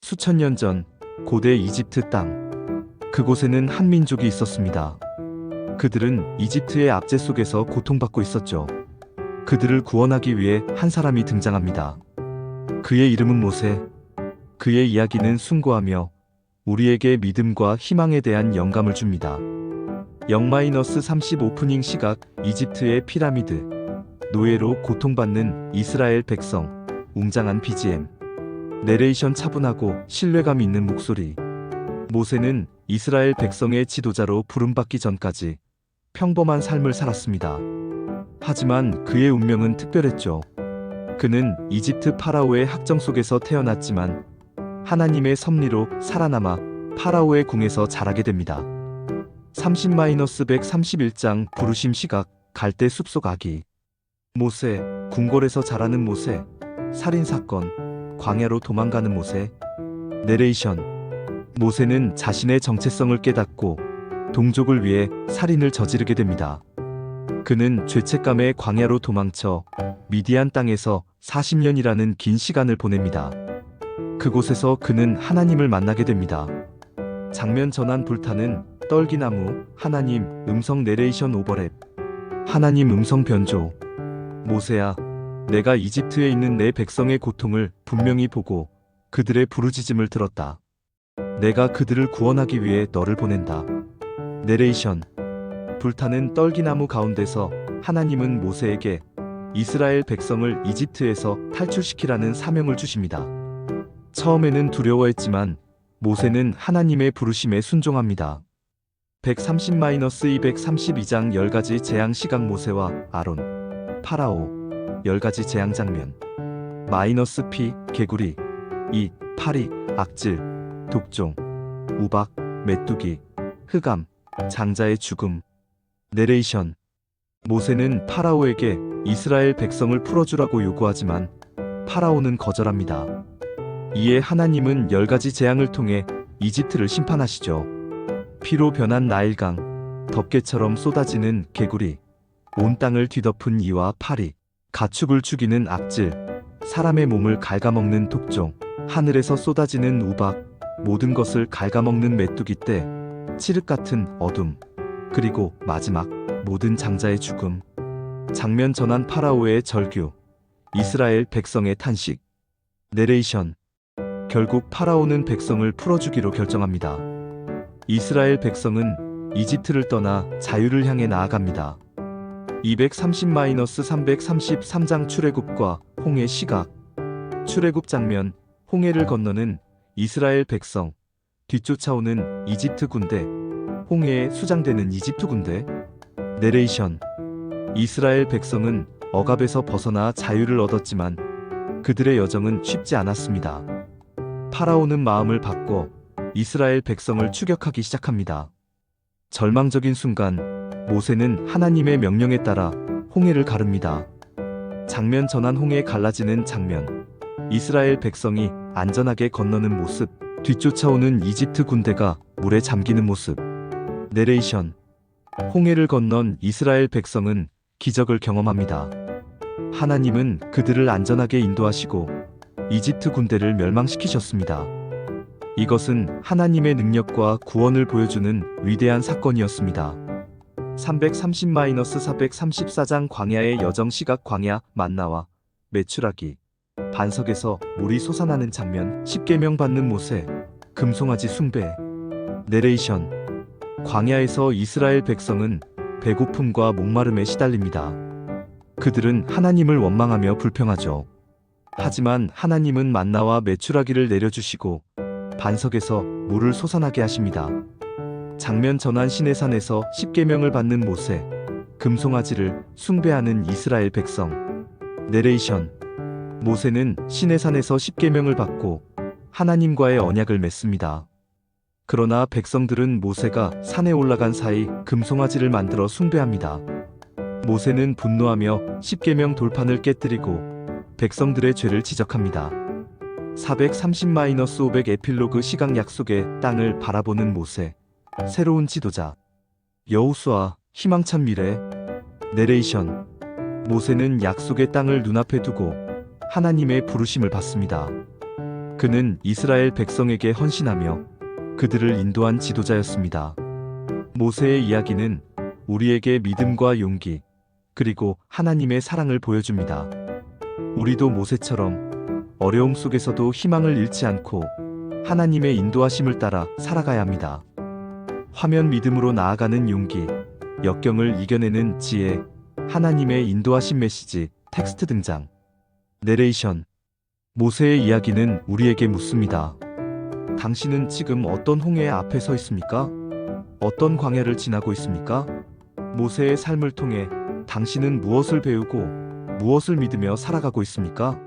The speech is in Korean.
수천 년 전 고대 이집트 땅. 그곳에는 한 민족이 있었습니다. 그들은 이집트의 압제 속에서 고통받고 있었죠. 그들을 구원하기 위해 한 사람이 등장합니다. 그의 이름은 모세. 그의 이야기는 숭고하며 우리에게 믿음과 희망에 대한 영감을 줍니다. 0-30 오프닝 시각. 이집트의 피라미드. 노예로 고통받는 이스라엘 백성. 웅장한 BGM. 내레이션 차분하고 신뢰감 있는 목소리. 모세는 이스라엘 백성의 지도자로 부름받기 전까지 평범한 삶을 살았습니다. 하지만 그의 운명은 특별했죠. 그는 이집트 파라오의 학정 속에서 태어났지만 하나님의 섭리로 살아남아 파라오의 궁에서 자라게 됩니다. 30-131장 부르심 시각. 갈대 숲속 아기. 모세, 궁궐에서 자라는 모세. 살인사건, 광야로 도망가는 모세. 내레이션. 모세는 자신의 정체성을 깨닫고 동족을 위해 살인을 저지르게 됩니다. 그는 죄책감에 광야로 도망쳐 미디안 땅에서 40년이라는 긴 시간을 보냅니다. 그곳에서 그는 하나님을 만나게 됩니다. 장면 전환. 불타는 떨기나무. 하나님 음성. 내레이션 오버랩. 하나님 음성 변조. 모세야, 내가 이집트에 있는 내 백성의 고통을 분명히 보고 그들의 부르짖음을 들었다. 내가 그들을 구원하기 위해 너를 보낸다. 내레이션. 불타는 떨기나무 가운데서 하나님은 모세에게 이스라엘 백성을 이집트에서 탈출시키라는 사명을 주십니다. 처음에는 두려워했지만 모세는 하나님의 부르심에 순종합니다. 130-232장 10가지 재앙 시각. 모세와 아론. 파라오. 10가지 재앙 장면. -P. 개구리. 2. 파리. 악질. 독종. 우박. 메뚜기. 흑암. 장자의 죽음. 내레이션. 모세는 파라오에게 이스라엘 백성을 풀어주라고 요구하지만 파라오는 거절합니다. 이에 하나님은 10가지 재앙을 통해 이집트를 심판하시죠. 피로 변한 나일강. 덮개처럼 쏟아지는 개구리. 온 땅을 뒤덮은 이와 파리. 가축을 죽이는 악질. 사람의 몸을 갉아먹는 독종. 하늘에서 쏟아지는 우박. 모든 것을 갉아먹는 메뚜기 떼. 칠흑 같은 어둠. 그리고 마지막, 모든 장자의 죽음. 장면 전환. 파라오의 절규. 이스라엘 백성의 탄식. 내레이션. 결국 파라오는 백성을 풀어주기로 결정합니다. 이스라엘 백성은 이집트를 떠나 자유를 향해 나아갑니다. 230-333장 출애굽과 홍해 시각. 출애굽 장면. 홍해를 건너는 이스라엘 백성. 뒤쫓아오는 이집트 군대. 홍해에 수장되는 이집트 군대. 내레이션. 이스라엘 백성은 억압에서 벗어나 자유를 얻었지만 그들의 여정은 쉽지 않았습니다. 파라오는 마음을 바꿔 이스라엘 백성을 추격하기 시작합니다. 절망적인 순간 모세는 하나님의 명령에 따라 홍해를 가릅니다. 장면 전환. 홍해 갈라지는 장면. 이스라엘 백성이 안전하게 건너는 모습. 뒤쫓아오는 이집트 군대가 물에 잠기는 모습. 내레이션. 홍해를 건넌 이스라엘 백성은 기적을 경험합니다. 하나님은 그들을 안전하게 인도하시고 이집트 군대를 멸망시키셨습니다. 이것은 하나님의 능력과 구원을 보여주는 위대한 사건이었습니다. 330-434장 광야의 여정 시각. 광야. 만나와 메추라기. 반석에서 물이 솟아나는 장면. 십계명 받는 모세. 금송아지 숭배. 내레이션. 광야에서 이스라엘 백성은 배고픔과 목마름에 시달립니다. 그들은 하나님을 원망하며 불평하죠. 하지만 하나님은 만나와 메추라기를 내려주시고 반석에서 물을 솟아나게 하십니다. 장면 전환. 시내산에서 십계명을 받는 모세. 금송아지를 숭배하는 이스라엘 백성. 내레이션. 모세는 시내산에서 십계명을 받고 하나님과의 언약을 맺습니다. 그러나 백성들은 모세가 산에 올라간 사이 금송아지를 만들어 숭배합니다. 모세는 분노하며 십계명 돌판을 깨뜨리고 백성들의 죄를 지적합니다. 430-500 에필로그 시각. 약속의 땅을 바라보는 모세. 새로운 지도자. 여호수아. 희망찬 미래. 내레이션. 모세는 약속의 땅을 눈앞에 두고 하나님의 부르심을 받습니다. 그는 이스라엘 백성에게 헌신하며 그들을 인도한 지도자였습니다. 모세의 이야기는 우리에게 믿음과 용기, 그리고 하나님의 사랑을 보여줍니다. 우리도 모세처럼 어려움 속에서도 희망을 잃지 않고 하나님의 인도하심을 따라 살아가야 합니다. 화면 믿음으로 나아가는 용기, 역경을 이겨내는 지혜, 하나님의 인도하심 메시지, 텍스트 등장. 내레이션. 모세의 이야기는 우리에게 묻습니다. 당신은 지금 어떤 홍해 앞에 서 있습니까? 어떤 광야를 지나고 있습니까? 모세의 삶을 통해 당신은 무엇을 배우고 무엇을 믿으며 살아가고 있습니까?